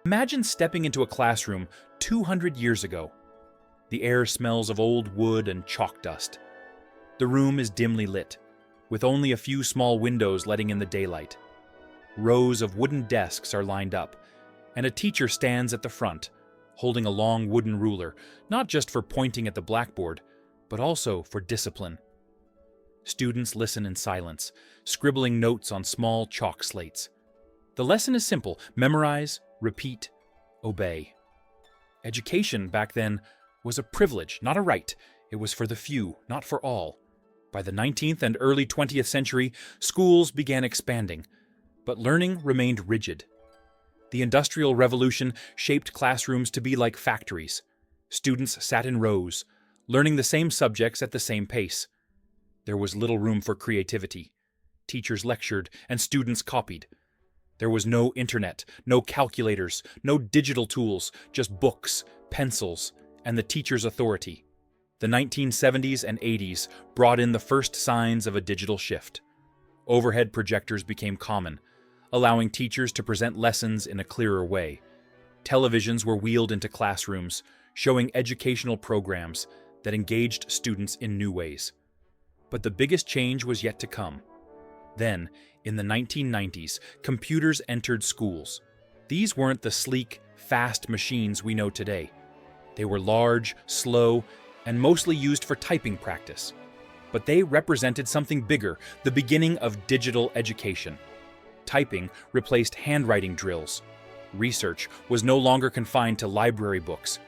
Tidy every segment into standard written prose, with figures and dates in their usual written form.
Imagine stepping into a classroom 200 years ago. The air smells of old wood and chalk dust. The room is dimly lit, with only a few small windows letting in the daylight. Rows of wooden desks are lined up, and a teacher stands at the front, holding a long wooden ruler, not just for pointing at the blackboard, but also for discipline. Students listen in silence, scribbling notes on small chalk slates. The lesson is simple: memorize, repeat, obey. Education back then was a privilege, not a right. It was for the few, not for all. By the 19th and early 20th century, schools began expanding, but learning remained rigid. The Industrial Revolution shaped classrooms to be like factories. Students sat in rows, learning the same subjects at the same pace. There was little room for creativity. Teachers lectured and students copied. There was no internet, no calculators, no digital tools, just books, pencils, and the teacher's authority. The 1970s and 80s brought in the first signs of a digital shift. Overhead projectors became common, allowing teachers to present lessons in a clearer way. Televisions were wheeled into classrooms, showing educational programs that engaged students in new ways. But the biggest change was yet to come. Then, in the 1990s, computers entered schools. These weren't the sleek, fast machines we know today. They were large, slow, and mostly used for typing practice. But they represented something bigger, the beginning of digital education. Typing replaced handwriting drills. Research was no longer confined to library books.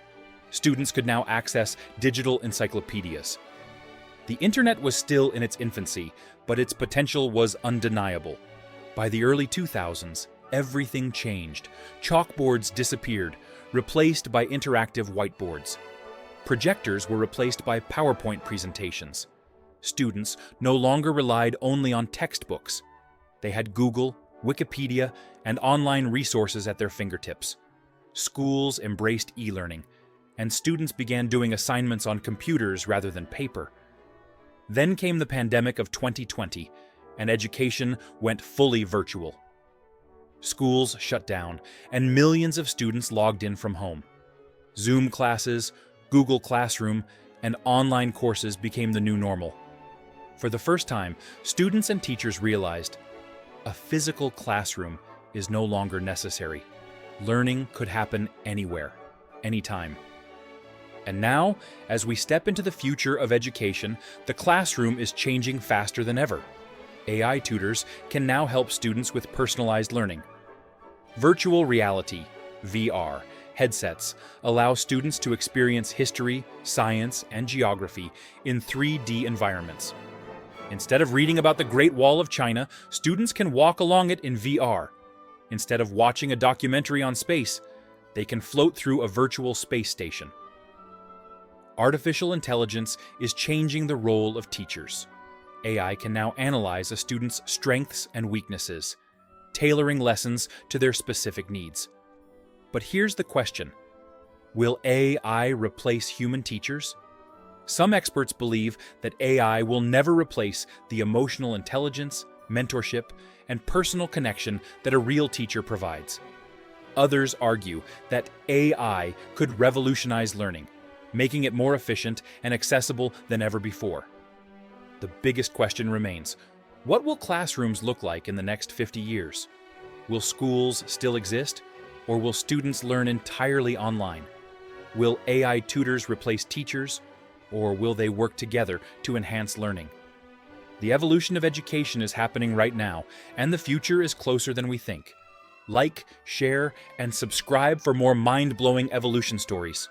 Students could now access digital encyclopedias. The internet was still in its infancy, but its potential was undeniable. By the early 2000s, everything changed. Chalkboards disappeared, replaced by interactive whiteboards. Projectors were replaced by PowerPoint presentations. Students no longer relied only on textbooks. They had Google, Wikipedia, and online resources at their fingertips. Schools embraced e-learning, and students began doing assignments on computers rather than paper. Then came the pandemic of 2020, and education went fully virtual. Schools shut down, and millions of students logged in from home. Zoom classes, Google Classroom, and online courses became the new normal. For the first time, students and teachers realized a physical classroom is no longer necessary. Learning could happen anywhere, anytime. And now, as we step into the future of education, the classroom is changing faster than ever. AI tutors can now help students with personalized learning. Virtual reality, VR, headsets allow students to experience history, science, and geography in 3D environments. Instead of reading about the Great Wall of China, students can walk along it in VR. Instead of watching a documentary on space, they can float through a virtual space station. Artificial intelligence is changing the role of teachers. AI can now analyze a student's strengths and weaknesses, tailoring lessons to their specific needs. But here's the question: will AI replace human teachers? Some experts believe that AI will never replace the emotional intelligence, mentorship, and personal connection that a real teacher provides. Others argue that AI could revolutionize learning, making it more efficient and accessible than ever before. The biggest question remains: what will classrooms look like in the next 50 years? Will schools still exist, or will students learn entirely online? Will AI tutors replace teachers, or will they work together to enhance learning? The evolution of education is happening right now, and the future is closer than we think. Like, share, and subscribe for more mind-blowing evolution stories.